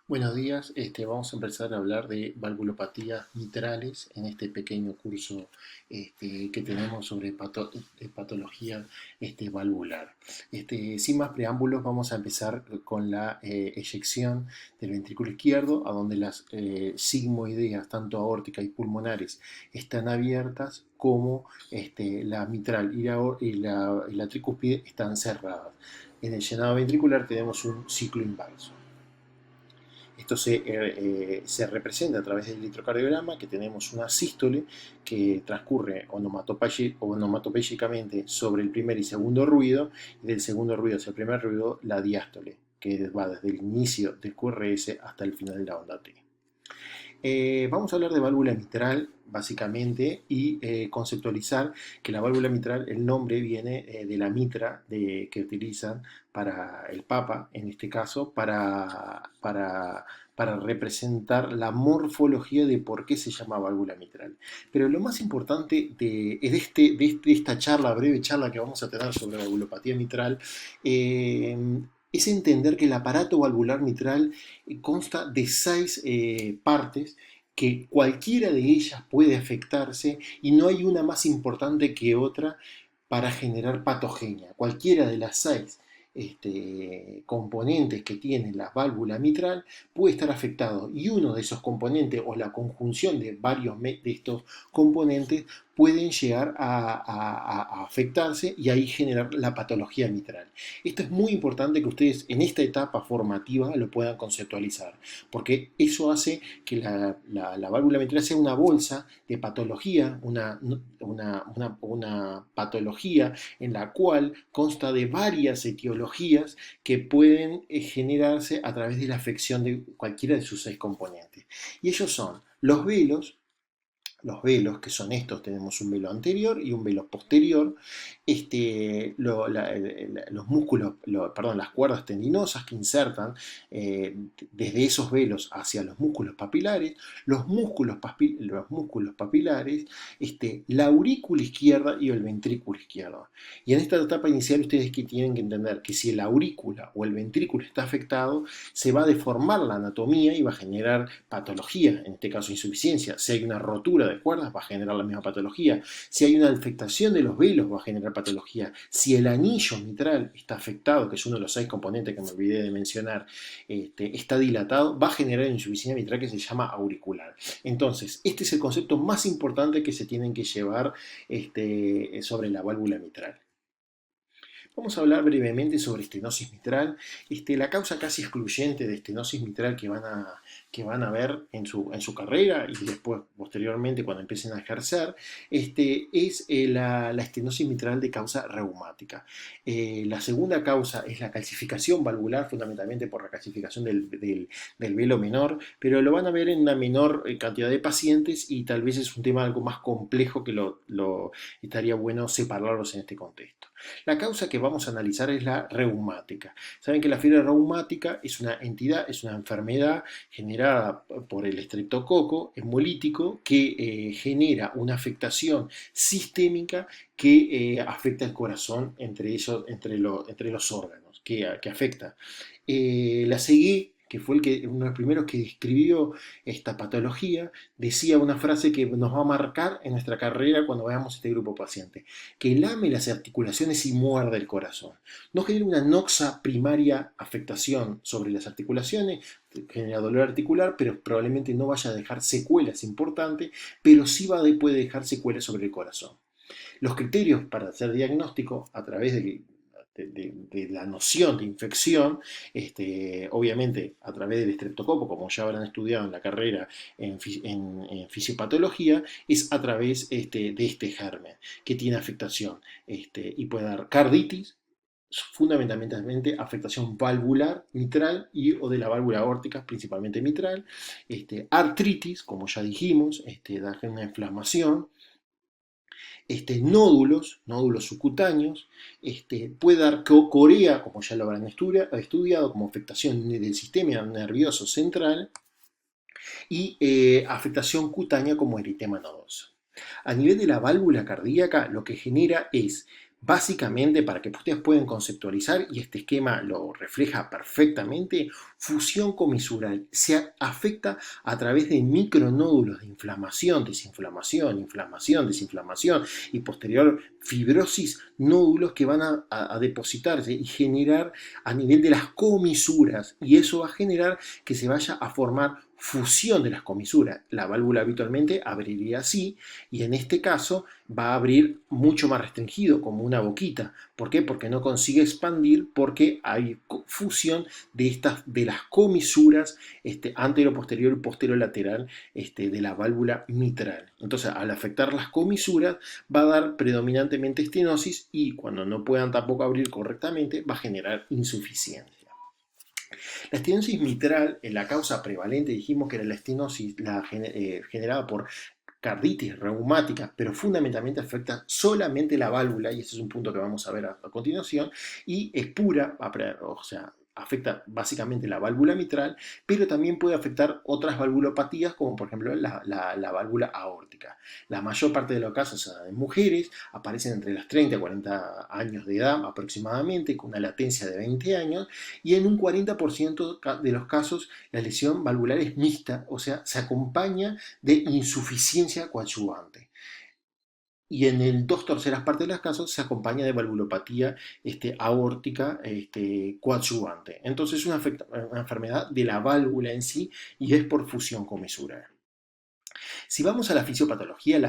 Buenos días, vamos a empezar a hablar de valvulopatías mitrales en este pequeño curso que tenemos sobre patología valvular. Sin más preámbulos, vamos a empezar con la eyección del ventrículo izquierdo, a donde las sigmoideas, tanto aórticas y pulmonares, están abiertas, como la mitral y la tricúspide están cerradas. En el llenado ventricular tenemos un ciclo inverso. Esto se representa a través del electrocardiograma, que tenemos una sístole que transcurre onomatopéyicamente sobre el primer y segundo ruido, y del segundo ruido hacia el primer ruido la diástole, que va desde el inicio del QRS hasta el final de la onda T. Vamos a hablar de válvula mitral básicamente y conceptualizar que la válvula mitral, el nombre viene de la mitra que utilizan para el Papa, en este caso, para representar la morfología de por qué se llama válvula mitral. Pero lo más importante de esta charla, breve charla que vamos a tener sobre valvulopatía mitral, es entender que el aparato valvular mitral consta de 6 partes, que cualquiera de ellas puede afectarse y no hay una más importante que otra para generar patogenia. Cualquiera de las 6 componentes que tiene la válvula mitral puede estar afectado, y uno de esos componentes o la conjunción de varios de estos componentes pueden llegar a afectarse y ahí generar la patología mitral. Esto es muy importante que ustedes en esta etapa formativa lo puedan conceptualizar, porque eso hace que la válvula mitral sea una bolsa de patología, una patología en la cual consta de varias etiologías que pueden generarse a través de la afección de cualquiera de sus 6 componentes. Y ellos son los velos, que son estos, tenemos un velo anterior y un velo posterior, los músculos, perdón, las cuerdas tendinosas que insertan desde esos velos hacia los músculos papilares, los músculos papilares, la aurícula izquierda y el ventrículo izquierdo. Y en esta etapa inicial ustedes tienen que entender que si la aurícula o el ventrículo está afectado, se va a deformar la anatomía y va a generar patología, en este caso insuficiencia. Si hay una rotura de cuerdas, va a generar la misma patología. Si hay una afectación de los velos, va a generar patología. Si el anillo mitral está afectado, que es uno de los 6 componentes que me olvidé de mencionar, está dilatado, va a generar insuficiencia mitral, que se llama auricular. Entonces, este es el concepto más importante que se tienen que llevar sobre la válvula mitral. Vamos a hablar brevemente sobre estenosis mitral. La causa casi excluyente de estenosis mitral que van a ver en su carrera y después, posteriormente, cuando empiecen a ejercer, es la estenosis mitral de causa reumática. La segunda causa es la calcificación valvular, fundamentalmente por la calcificación del velo menor, pero lo van a ver en una menor cantidad de pacientes, y tal vez es un tema algo más complejo que estaría bueno separarlos en este contexto. La causa que vamos a analizar es la reumática. Saben que la fiebre reumática es una entidad, es una enfermedad generada por el estreptococo hemolítico que genera una afectación sistémica que afecta el corazón, entre los órganos que afecta. La Seguí, que fue uno de los primeros que describió esta patología, decía una frase que nos va a marcar en nuestra carrera cuando veamos este grupo paciente: que lame las articulaciones y muerde el corazón. No genera una noxa primaria afectación sobre las articulaciones, genera dolor articular, pero probablemente no vaya a dejar secuelas importantes, pero sí puede dejar secuelas sobre el corazón. Los criterios para hacer diagnóstico a través de la noción de infección, obviamente a través del estreptococo, como ya habrán estudiado en la carrera en fisiopatología, es a través de este germen que tiene afectación, y puede dar carditis, fundamentalmente afectación valvular mitral o de la válvula aórtica, principalmente mitral, artritis, como ya dijimos, da una inflamación, nódulos subcutáneos, puede dar corea, como ya lo habrán estudiado, como afectación del sistema nervioso central, y afectación cutánea como eritema nodoso. A nivel de la válvula cardíaca, lo que genera es, básicamente, para que ustedes puedan conceptualizar, y este esquema lo refleja perfectamente, fusión comisural. Se afecta a través de micronódulos de inflamación, desinflamación, inflamación, desinflamación y posterior fibrosis, nódulos que van a depositarse y generar a nivel de las comisuras, y eso va a generar que se vaya a formar fusión de las comisuras. La válvula habitualmente abriría así, y en este caso va a abrir mucho más restringido, como una boquita. ¿Por qué? Porque no consigue expandir, porque hay fusión de las comisuras antero, posterior y posterolateral de la válvula mitral. Entonces, al afectar las comisuras, va a dar predominantemente estenosis, y cuando no puedan tampoco abrir correctamente, va a generar insuficiencia. La estenosis mitral, la causa prevalente, dijimos que era la estenosis generada por carditis reumática, pero fundamentalmente afecta solamente la válvula, y ese es un punto que vamos a ver a continuación, y es pura, o sea, afecta básicamente la válvula mitral, pero también puede afectar otras valvulopatías, como por ejemplo la válvula aórtica. La mayor parte de los casos en mujeres aparecen entre los 30 y 40 años de edad aproximadamente, con una latencia de 20 años, y en un 40% de los casos la lesión valvular es mixta, o sea, se acompaña de insuficiencia coadyuvante. Y en el 2/3 de los casos se acompaña de valvulopatía aórtica coadyuvante. Entonces es una enfermedad de la válvula en sí, y es por fusión comisural. Si vamos a la fisiopatología,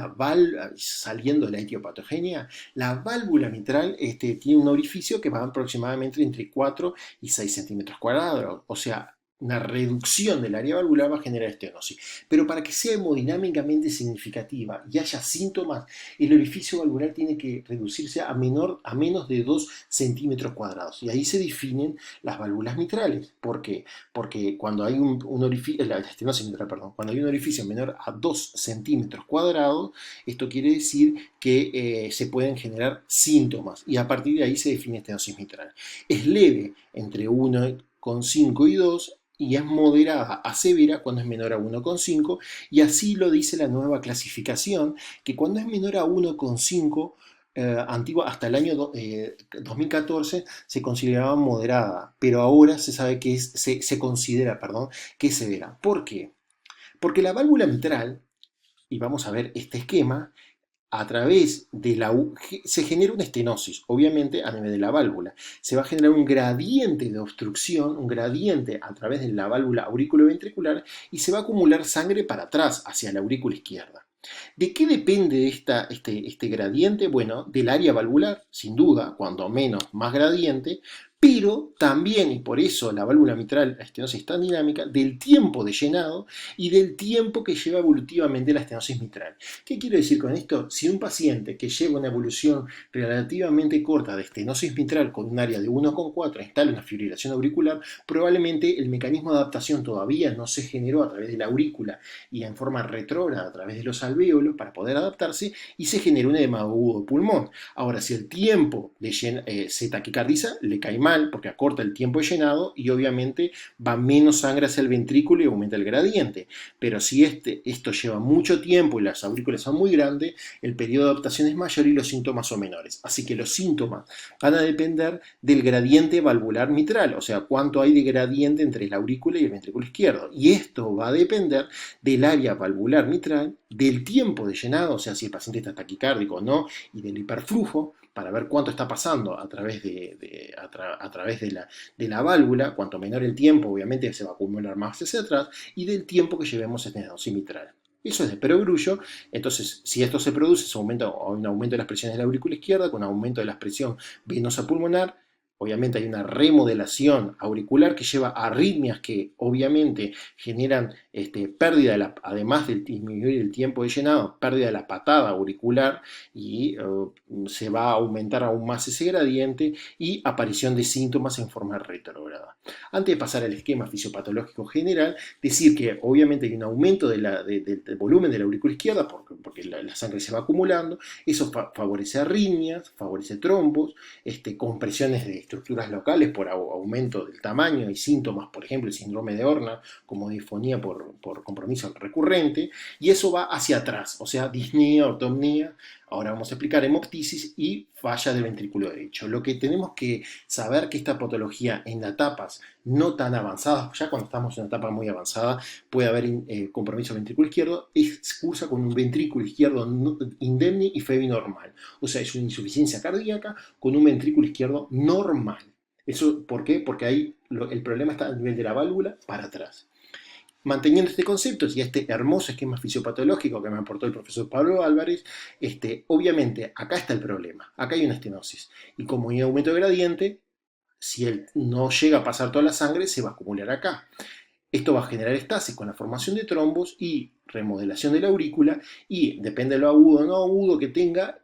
saliendo de la etiopatogenia, la válvula mitral tiene un orificio que va aproximadamente entre 4 y 6 centímetros cuadrados, o sea, una reducción del área valvular va a generar estenosis. Pero para que sea hemodinámicamente significativa y haya síntomas, el orificio valvular tiene que reducirse a menos de 2 centímetros cuadrados. Y ahí se definen las válvulas mitrales. ¿Por qué? Porque cuando hay un orificio, la estenosis mitral, perdón, cuando hay un orificio menor a 2 centímetros cuadrados, esto quiere decir que se pueden generar síntomas, y a partir de ahí se define estenosis mitral. Es leve entre 1,5 y 2, y es moderada a severa cuando es menor a 1,5, y así lo dice la nueva clasificación, que cuando es menor a 1,5, antigua hasta el año 2014 se consideraba moderada, pero ahora se sabe que se considera, perdón, que es severa. ¿Por qué? Porque la válvula mitral, y vamos a ver este esquema, a través de se genera una estenosis, obviamente a nivel de la válvula. Se va a generar un gradiente de obstrucción, un gradiente a través de la válvula auriculoventricular, y se va a acumular sangre para atrás, hacia la aurícula izquierda. ¿De qué depende este gradiente? Bueno, del área valvular, sin duda, cuando menos, más gradiente, pero también, y por eso la válvula mitral, la estenosis es tan dinámica, del tiempo de llenado y del tiempo que lleva evolutivamente la estenosis mitral. ¿Qué quiero decir con esto? Si un paciente que lleva una evolución relativamente corta de estenosis mitral con un área de 1,4 instala una fibrilación auricular, probablemente el mecanismo de adaptación todavía no se generó a través de la aurícula y en forma retrógrada a través de los alvéolos para poder adaptarse, y se genera un edema agudo de pulmón. Ahora, si el tiempo se taquicardiza, le cae mal, porque acorta el tiempo de llenado, y obviamente va menos sangre hacia el ventrículo y aumenta el gradiente. Pero si esto lleva mucho tiempo y las aurículas son muy grandes, el periodo de adaptación es mayor y los síntomas son menores. Así que los síntomas van a depender del gradiente valvular mitral, o sea, cuánto hay de gradiente entre la aurícula y el ventrículo izquierdo. Y esto va a depender del área valvular mitral, del tiempo de llenado, o sea, si el paciente está taquicárdico o no, y del hiperflujo, para ver cuánto está pasando a través de la válvula. Cuanto menor el tiempo, obviamente se va a acumular más hacia atrás, y del tiempo que llevemos en estenosis mitral. Eso es de perogrullo. Entonces, si esto se produce, hay un aumento de las presiones de la aurícula izquierda, con aumento de la presión venosa pulmonar. Obviamente hay una remodelación auricular que lleva a arritmias que obviamente generan pérdida, además de disminuir el tiempo de llenado, pérdida de la patada auricular, y se va a aumentar aún más ese gradiente, y aparición de síntomas en forma retrógrada. Antes de pasar al esquema fisiopatológico general, decir que obviamente hay un aumento del volumen de la aurícula izquierda, porque la sangre se va acumulando. Eso favorece arritmias, favorece trombos, compresiones de estructuras locales por aumento del tamaño, y síntomas, por ejemplo, el síndrome de Horner, como disfonía por compromiso recurrente, y eso va hacia atrás, o sea, disnea, ortopnea. Ahora vamos a explicar hemoptisis y falla del ventrículo derecho. Lo que tenemos que saber, que esta patología en las etapas no tan avanzadas, ya cuando estamos en una etapa muy avanzada puede haber compromiso ventrículo izquierdo, cursa con un ventrículo izquierdo indemne y FEBI normal. O sea, es una insuficiencia cardíaca con un ventrículo izquierdo normal. ¿Eso por qué? Porque ahí el problema está a nivel de la válvula para atrás. Manteniendo este concepto y este hermoso esquema fisiopatológico que me aportó el profesor Pablo Álvarez, obviamente acá está el problema, acá hay una estenosis. Y como hay aumento de gradiente, si él no llega a pasar toda la sangre, se va a acumular acá. Esto va a generar estasis con la formación de trombos y remodelación de la aurícula, y depende de lo agudo o no agudo que tenga,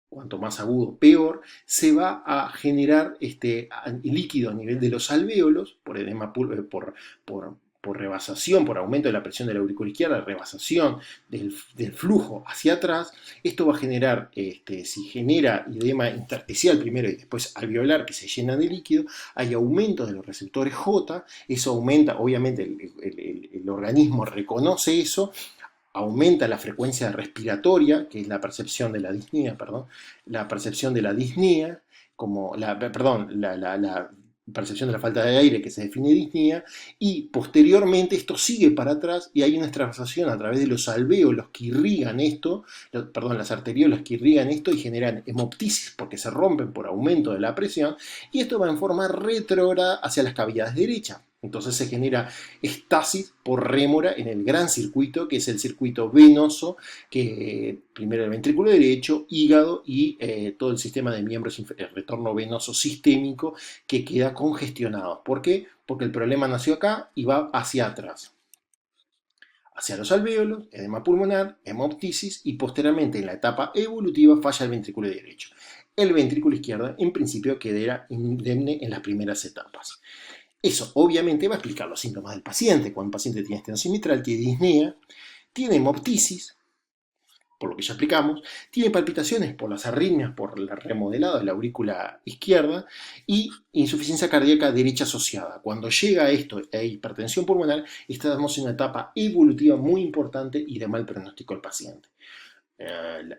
cuanto más agudo, peor, se va a generar líquido a nivel de los alvéolos por edema, por rebasación, por aumento de la presión de la aurícula izquierda, rebasación del flujo hacia atrás. Esto va a generar, si genera edema intersticial primero y después alveolar que se llena de líquido, hay aumento de los receptores J, eso aumenta, obviamente el organismo reconoce eso, aumenta la frecuencia respiratoria, que es la percepción de la disnea, perdón, la percepción de la disnea, la percepción de la falta de aire que se define disnea, y posteriormente esto sigue para atrás y hay una extravasación a través de los alvéolos que irrigan esto, las arteriolas que irrigan esto y generan hemoptisis porque se rompen por aumento de la presión, y esto va en forma retrógrada hacia las cavidades derechas. Entonces se genera estasis por rémora en el gran circuito, que es el circuito venoso, que primero el ventrículo derecho, hígado y todo el sistema de miembros inferiores, retorno venoso sistémico, que queda congestionado. ¿Por qué? Porque el problema nació acá y va hacia atrás, hacia los alvéolos, edema pulmonar, hemoptisis, y posteriormente en la etapa evolutiva falla el ventrículo derecho. El ventrículo izquierdo en principio quedará indemne en las primeras etapas. Eso obviamente va a explicar los síntomas del paciente. Cuando un paciente tiene estenosis mitral, tiene disnea, tiene hemoptisis, por lo que ya explicamos, tiene palpitaciones por las arritmias, por el remodelado de la aurícula izquierda, y insuficiencia cardíaca derecha asociada. Cuando llega a esto e hipertensión pulmonar, estamos en una etapa evolutiva muy importante y de mal pronóstico al paciente.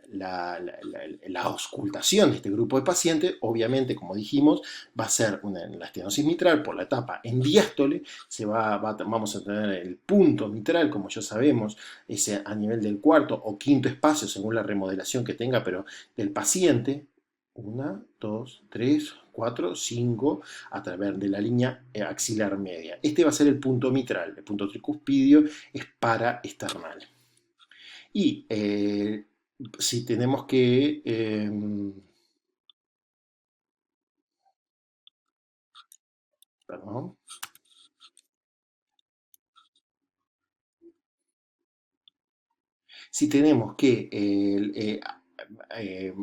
La auscultación de este grupo de pacientes, obviamente, como dijimos, va a ser la estenosis mitral por la etapa en diástole. Vamos a tener el punto mitral, como ya sabemos, ese a nivel del cuarto o quinto espacio, según la remodelación que tenga, pero del paciente. 1, 2, 3, 4, 5, a través de la línea axilar media. Este va a ser el punto mitral. El punto tricuspidio es paraesternal. Y si tenemos que... perdón. Si tenemos que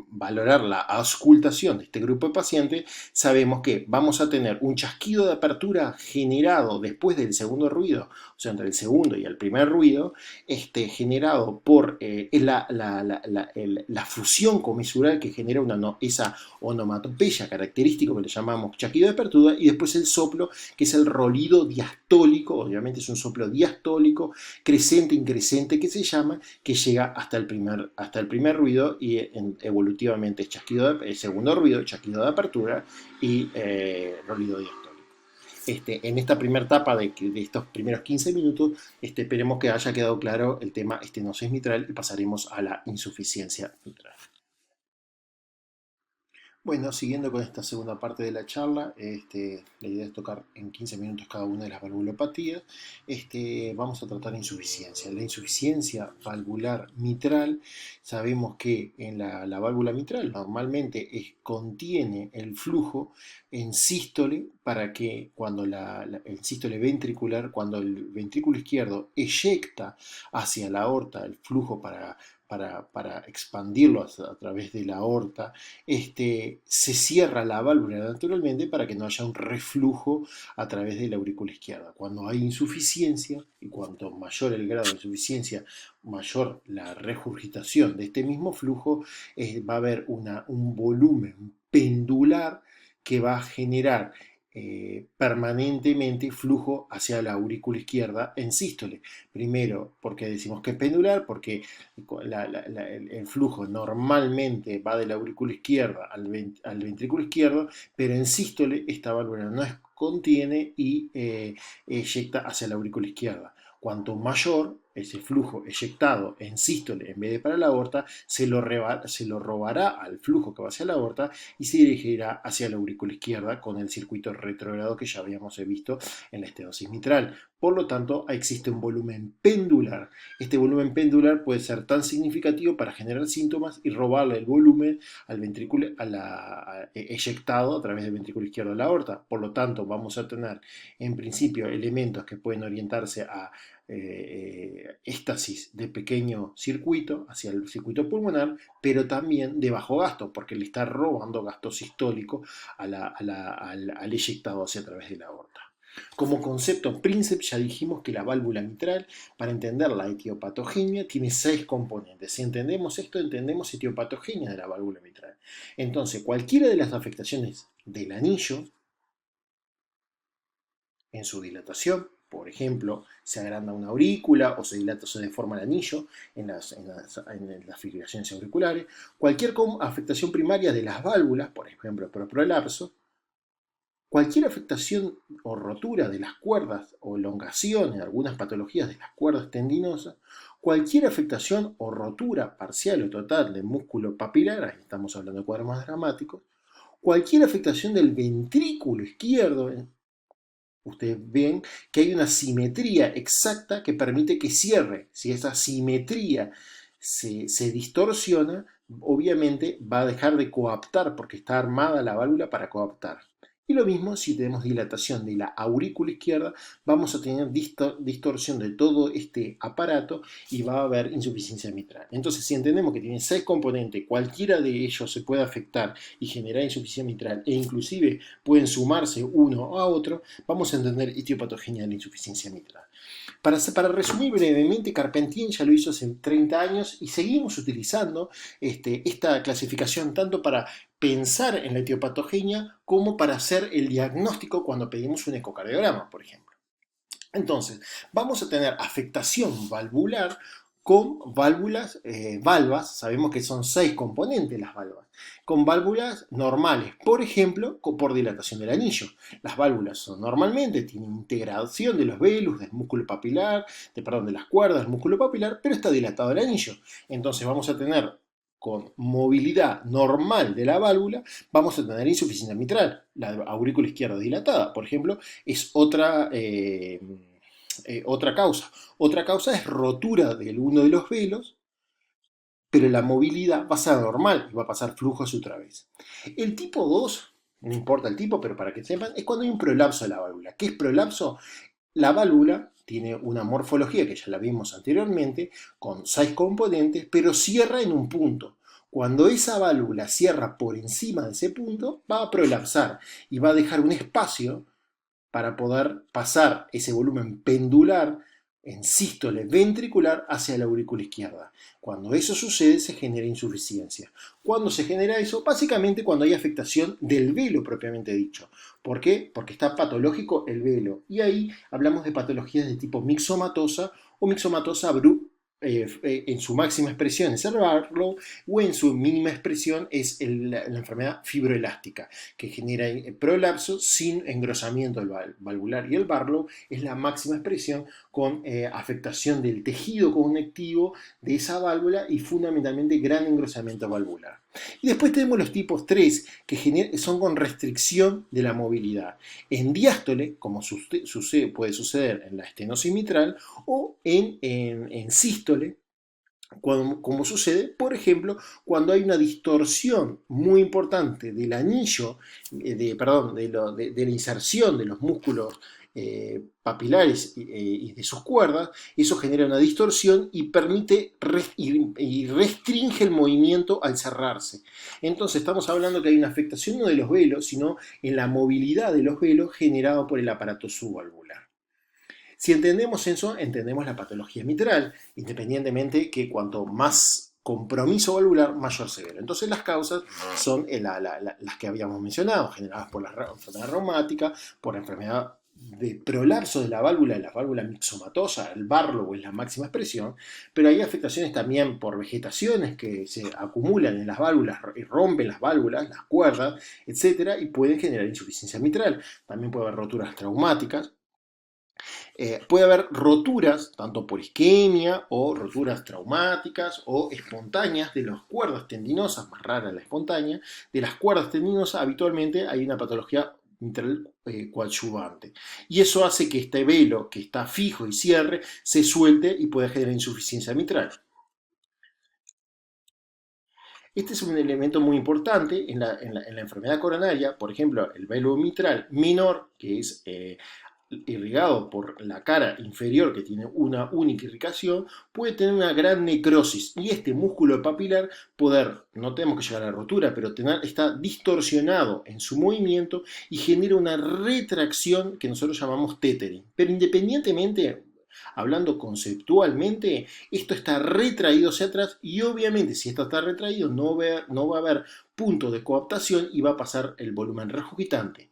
valorar la auscultación de este grupo de pacientes, sabemos que vamos a tener un chasquido de apertura generado después del segundo ruido, o sea, entre el segundo y el primer ruido, generado por la fusión comisural que genera esa onomatopeya característica que le llamamos chasquido de apertura, y después el soplo, que es el rolido diastólico, obviamente es un soplo diastólico, crecente, increcente, que se llama, que llega hasta el primer ruido, y evolutivamente es el segundo ruido, chasquido de apertura y rolido diastólico. En esta primera etapa de estos primeros 15 minutos, esperemos que haya quedado claro el tema estenosis mitral y pasaremos a la insuficiencia mitral. Bueno, siguiendo con esta segunda parte de la charla, la idea es tocar en 15 minutos cada una de las valvulopatías. Vamos a tratar insuficiencia. La insuficiencia valvular mitral, sabemos que en la válvula mitral normalmente contiene el flujo en sístole, para que cuando el sístole ventricular, cuando el ventrículo izquierdo eyecta hacia la aorta el flujo para expandirlo a través de la aorta, se cierra la válvula naturalmente para que no haya un reflujo a través de la aurícula izquierda. Cuando hay insuficiencia, y cuanto mayor el grado de insuficiencia, mayor la regurgitación de este mismo flujo, va a haber un volumen pendular que va a generar permanentemente flujo hacia la aurícula izquierda en sístole. Primero, porque decimos que es pendular, porque el flujo normalmente va de la aurícula izquierda al ventrículo izquierdo, pero en sístole esta válvula no es contiene y eyecta hacia la aurícula izquierda. Cuanto mayor ese flujo eyectado en sístole en vez de para la aorta, se lo robará al flujo que va hacia la aorta y se dirigirá hacia la aurícula izquierda con el circuito retrógrado que ya habíamos visto en la estenosis mitral. Por lo tanto, existe un volumen pendular. Este volumen pendular puede ser tan significativo para generar síntomas y robarle el volumen al ventrículo eyectado a través del ventrículo izquierdo de la aorta. Por lo tanto, vamos a tener en principio elementos que pueden orientarse a éstasis de pequeño circuito hacia el circuito pulmonar, pero también de bajo gasto, porque le está robando gasto sistólico al eyectado hacia a través de la aorta. Como concepto princeps ya dijimos que la válvula mitral, para entender la etiopatogenia, tiene 6 componentes. Si entendemos esto, entendemos etiopatogenia de la válvula mitral. Entonces, cualquiera de las afectaciones del anillo, en su dilatación, por ejemplo, se agranda una aurícula o se dilata o se deforma el anillo en las fibrilaciones auriculares, cualquier afectación primaria de las válvulas, por ejemplo, prolapso, cualquier afectación o rotura de las cuerdas o elongación en algunas patologías de las cuerdas tendinosas, cualquier afectación o rotura parcial o total del músculo papilar, ahí estamos hablando de cuadros más dramáticos, cualquier afectación del ventrículo izquierdo, ustedes ven que hay una simetría exacta que permite que cierre. Si esa simetría se distorsiona, obviamente va a dejar de coaptar porque está armada la válvula para coaptar. Y lo mismo si tenemos dilatación de la aurícula izquierda, vamos a tener distorsión de todo este aparato y va a haber insuficiencia mitral. Entonces, si entendemos que tiene 6 componentes, cualquiera de ellos se puede afectar y generar insuficiencia mitral e inclusive pueden sumarse uno a otro, vamos a entender etiopatogenia de la insuficiencia mitral. Para resumir brevemente, Carpentier ya lo hizo hace 30 años y seguimos utilizando esta clasificación tanto para pensar en la etiopatogenia como para hacer el diagnóstico cuando pedimos un ecocardiograma, por ejemplo. Entonces, vamos a tener afectación valvular con válvulas, valvas, sabemos que son 6 componentes las valvas, con válvulas normales, por ejemplo, por dilatación del anillo. Las válvulas son normalmente, tienen integración de los velus, del músculo papilar, de las cuerdas del músculo papilar, pero está dilatado el anillo. Entonces vamos a tener, con movilidad normal de la válvula, vamos a tener insuficiencia mitral. La aurícula izquierda dilatada, por ejemplo, es otra causa. Otra causa es rotura de uno de los velos, pero la movilidad va a ser normal y va a pasar flujo hacia otra vez. El tipo 2, no importa el tipo, pero para que sepan, es cuando hay un prolapso de la válvula. ¿Qué es prolapso? La válvula tiene una morfología que ya la vimos anteriormente, con 6 componentes, pero cierra en un punto. Cuando esa válvula cierra por encima de ese punto, va a prolapsar y va a dejar un espacio para poder pasar ese volumen pendular en sístole ventricular hacia la aurícula izquierda. Cuando eso sucede, se genera insuficiencia. ¿Cuándo se genera eso? Básicamente cuando hay afectación del velo propiamente dicho. ¿Por qué? Porque está patológico el velo. Y ahí hablamos de patologías de tipo mixomatosa o mixomatosa en su máxima expresión es el Barlow o en su mínima expresión es la enfermedad fibroelástica que genera prolapso sin engrosamiento valvular, y el Barlow es la máxima expresión con afectación del tejido conectivo de esa válvula y fundamentalmente gran engrosamiento valvular. Y después tenemos los tipos 3 que son con restricción de la movilidad en diástole, como puede suceder en la estenosis mitral, o en sístole, como sucede, por ejemplo, cuando hay una distorsión muy importante del anillo, de la inserción de los músculos papilares y de sus cuerdas. Eso genera una distorsión y permite y restringe el movimiento al cerrarse. Entonces estamos hablando que hay una afectación no de los velos, sino en la movilidad de los velos generado por el aparato subvalvular. Si entendemos eso, entendemos la patología mitral, independientemente que cuanto más compromiso valvular, mayor severo. Entonces las causas son las que habíamos mencionado, generadas por la enfermedad reumática, por la enfermedad de prolapso de la válvula mixomatosa, el Barlow es la máxima expresión, pero hay afectaciones también por vegetaciones que se acumulan en las válvulas y rompen las válvulas, las cuerdas, etcétera, y pueden generar insuficiencia mitral. También puede haber roturas traumáticas. Puede haber roturas, tanto por isquemia o roturas traumáticas o espontáneas de las cuerdas tendinosas, más rara la espontánea, de las cuerdas tendinosas habitualmente hay una patología mitral coadyuvante. Y eso hace que este velo que está fijo y cierre se suelte y pueda generar insuficiencia mitral. Este es un elemento muy importante en la enfermedad coronaria, por ejemplo, el velo mitral menor, que es irrigado por la cara inferior, que tiene una única irrigación, puede tener una gran necrosis y este músculo papilar no tenemos que llegar a la rotura, pero está distorsionado en su movimiento y genera una retracción que nosotros llamamos tethering. Pero independientemente, hablando conceptualmente, esto está retraído hacia atrás y obviamente si esto está retraído no va a haber punto de coaptación y va a pasar el volumen regurgitante.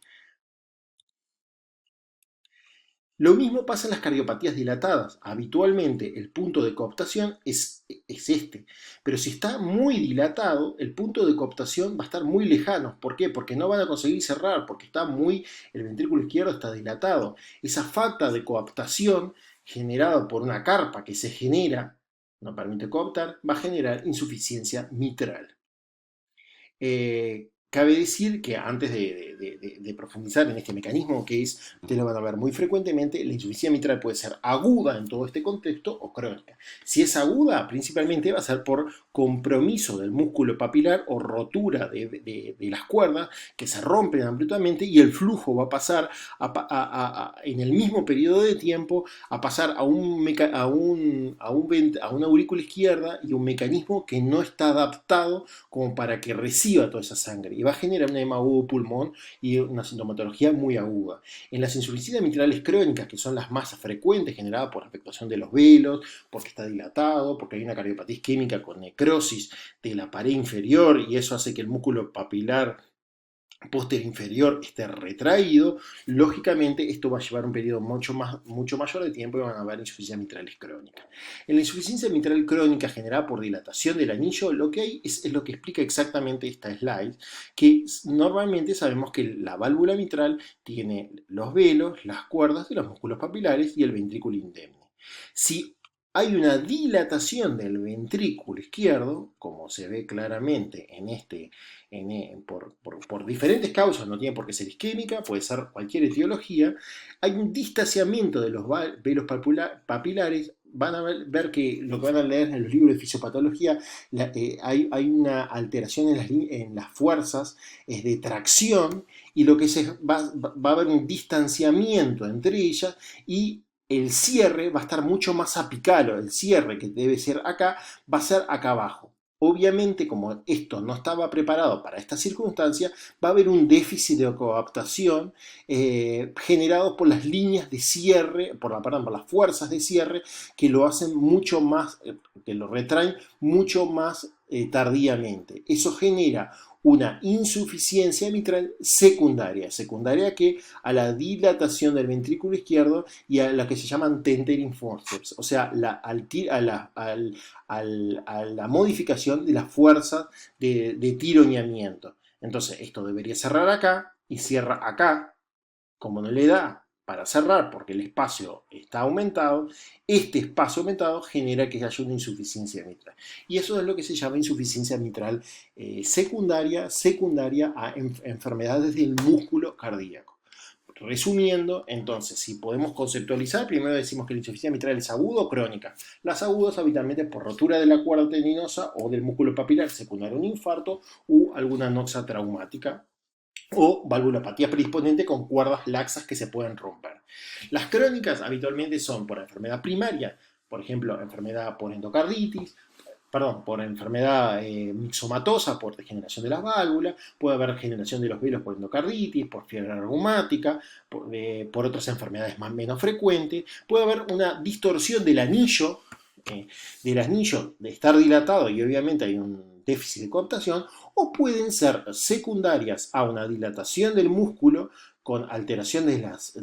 Lo mismo pasa en las cardiopatías dilatadas. Habitualmente el punto de cooptación es este, pero si está muy dilatado, el punto de cooptación va a estar muy lejano. ¿Por qué? Porque no van a conseguir cerrar, porque el ventrículo izquierdo está dilatado. Esa falta de coaptación generada por una carpa que se genera, no permite cooptar, va a generar insuficiencia mitral. Cabe decir que antes de profundizar en este mecanismo, que ustedes lo van a ver muy frecuentemente, la insuficiencia mitral puede ser aguda en todo este contexto o crónica. Si es aguda, principalmente va a ser por compromiso del músculo papilar o rotura de las cuerdas que se rompen ampliamente y el flujo va a pasar en el mismo periodo de tiempo a pasar a una aurícula izquierda y un mecanismo que no está adaptado como para que reciba toda esa sangre y va a generar un edema agudo pulmón y una sintomatología muy aguda. En las insuficiencias mitrales crónicas, que son las más frecuentes generadas por afectación de los velos, porque está dilatado, porque hay una cardiopatía isquémica con necrosis de la pared inferior y eso hace que el músculo papilar posterior inferior esté retraído, lógicamente esto va a llevar un periodo mucho mayor de tiempo y van a haber insuficiencias mitrales crónicas. En la insuficiencia mitral crónica generada por dilatación del anillo, lo que hay es lo que explica exactamente esta slide, que normalmente sabemos que la válvula mitral tiene los velos, las cuerdas de los músculos papilares y el ventrículo indemne. Si hay una dilatación del ventrículo izquierdo, como se ve claramente por diferentes causas, no tiene por qué ser isquémica, puede ser cualquier etiología, hay un distanciamiento de los velos papilares. Van a ver que lo que van a leer en los libros de fisiopatología, hay una alteración en las fuerzas de tracción y lo que va a haber un distanciamiento entre ellas y el cierre va a estar mucho más apical, el cierre que debe ser acá va a ser acá abajo. Obviamente, como esto no estaba preparado para esta circunstancia, va a haber un déficit de coaptación generado por las líneas de cierre, por las fuerzas de cierre que lo hacen mucho más, que lo retraen mucho más tardíamente. Eso genera una insuficiencia mitral secundaria que a la dilatación del ventrículo izquierdo y a la que se llaman tethering forceps, o sea, a la modificación de la fuerza de tironeamiento. Entonces, esto debería cerrar acá y cierra acá, como no le da para cerrar porque el espacio está aumentado, este espacio aumentado genera que haya una insuficiencia mitral. Y eso es lo que se llama insuficiencia mitral secundaria a enfermedades del músculo cardíaco. Resumiendo, entonces, si podemos conceptualizar, primero decimos que la insuficiencia mitral es aguda o crónica. Las agudas habitualmente por rotura de la cuerda tendinosa o del músculo papilar secundario a un infarto u alguna anoxia traumática o valvulopatía predisponente con cuerdas laxas que se pueden romper. Las crónicas habitualmente son por enfermedad primaria, por ejemplo, enfermedad por endocarditis, por enfermedad mixomatosa, por degeneración de las válvulas, puede haber degeneración de los velos por endocarditis, por fiebre reumática, por otras enfermedades menos frecuentes, puede haber una distorsión del anillo de estar dilatado y obviamente hay un déficit de coaptación, o pueden ser secundarias a una dilatación del músculo con alteración de las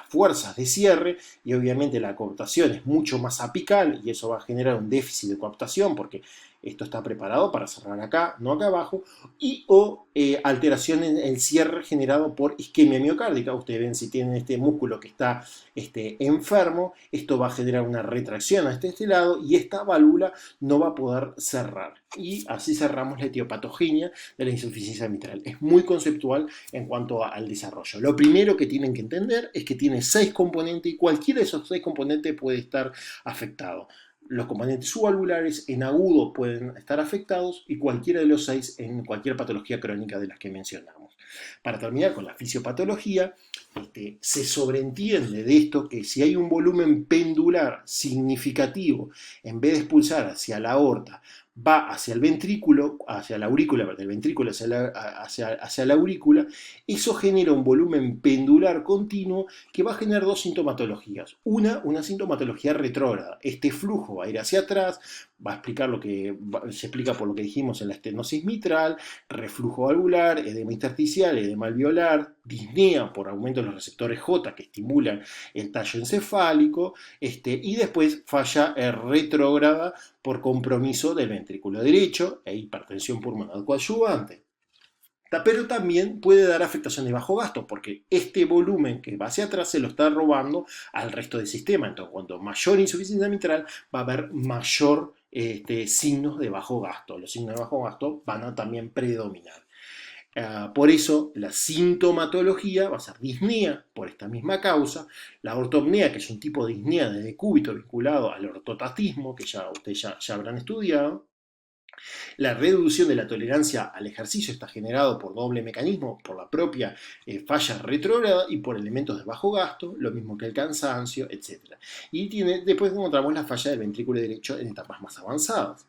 fuerzas de cierre, y obviamente la cooptación es mucho más apical y eso va a generar un déficit de cooptación porque esto está preparado para cerrar acá, no acá abajo, y o alteración en el cierre generado por isquemia miocárdica. Ustedes ven si tienen este músculo que está enfermo, esto va a generar una retracción a este lado y esta válvula no va a poder cerrar. Y así cerramos la etiopatogenia de la insuficiencia mitral. Es muy conceptual en cuanto al desarrollo. Lo primero que tienen que entender es que tiene 6 componentes y cualquiera de esos 6 componentes puede estar afectado. Los componentes subvalvulares en agudo pueden estar afectados y cualquiera de los 6 en cualquier patología crónica de las que mencionamos. Para terminar con la fisiopatología, se sobreentiende de esto que si hay un volumen pendular significativo, en vez de expulsar hacia la aorta, va hacia el ventrículo, hacia la aurícula, del ventrículo hacia la aurícula, eso genera un volumen pendular continuo que va a generar 2 sintomatologías. Una sintomatología retrógrada. Este flujo va a ir hacia atrás, va a explicar lo que se explica por lo que dijimos en la estenosis mitral, reflujo valvular, edema intersticial, edema alveolar, disnea por aumento de los receptores J que estimulan el tallo encefálico, y después falla retrógrada por compromiso del ventrículo derecho e hipertensión pulmonar coadyuvante. Pero también puede dar afectación de bajo gasto, porque este volumen que va hacia atrás se lo está robando al resto del sistema. Entonces, cuanto mayor insuficiencia mitral, va a haber mayor signos de bajo gasto. Los signos de bajo gasto van a también predominar. Por eso la sintomatología va a ser disnea por esta misma causa, la ortopnea, que es un tipo de disnea de decúbito vinculado al ortotatismo, que ustedes ya habrán estudiado. La reducción de la tolerancia al ejercicio está generado por doble mecanismo, por la propia falla retrógrada y por elementos de bajo gasto, lo mismo que el cansancio, etc. Y después encontramos la falla del ventrículo derecho en etapas más avanzadas.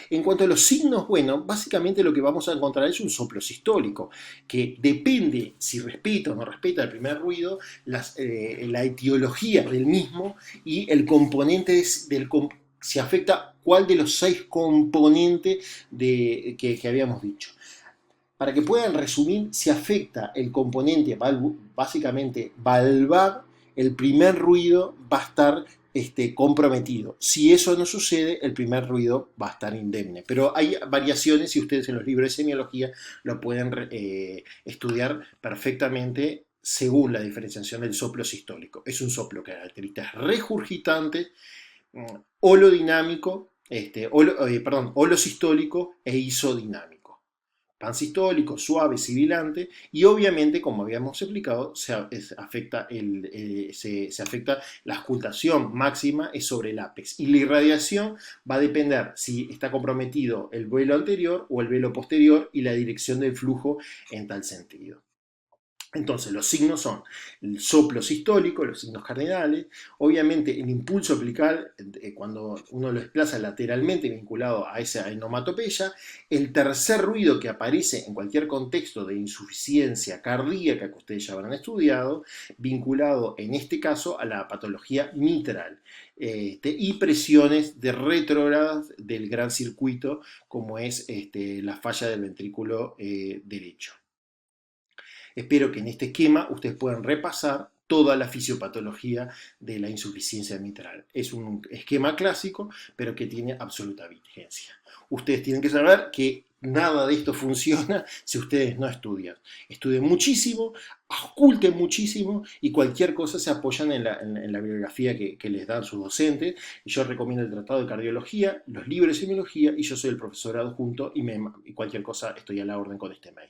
En cuanto a los signos, bueno, básicamente lo que vamos a encontrar es un soplo sistólico, que depende si respeta o no respeta el primer ruido, la etiología del mismo y el componente si afecta cuál de los 6 componentes que habíamos dicho. Para que puedan resumir, si afecta el componente básicamente valvar, el primer ruido va a estar comprometido. Si eso no sucede, el primer ruido va a estar indemne. Pero hay variaciones y ustedes en los libros de semiología lo pueden estudiar perfectamente según la diferenciación del soplo sistólico. Es un soplo que caracteriza regurgitante, holodinámico, holosistólico e isodinámico. Pansistólico, suave, sibilante, y obviamente, como habíamos explicado, se afecta la auscultación máxima es sobre el ápex. Y la irradiación va a depender si está comprometido el velo anterior o el velo posterior y la dirección del flujo en tal sentido. Entonces, los signos son el soplo sistólico, los signos cardinales, obviamente el impulso apical cuando uno lo desplaza lateralmente vinculado a esa enomatopeya, el tercer ruido que aparece en cualquier contexto de insuficiencia cardíaca que ustedes ya habrán estudiado, vinculado en este caso a la patología mitral, y presiones de retrógradas del gran circuito como es la falla del ventrículo derecho. Espero que en este esquema ustedes puedan repasar toda la fisiopatología de la insuficiencia mitral. Es un esquema clásico, pero que tiene absoluta vigencia. Ustedes tienen que saber que nada de esto funciona si ustedes no estudian. Estudien muchísimo, ausculten muchísimo y cualquier cosa se apoyan en la bibliografía que les dan sus docentes. Yo recomiendo el Tratado de Cardiología, los libros de semiología y yo soy el profesor adjunto y cualquier cosa estoy a la orden con este mail.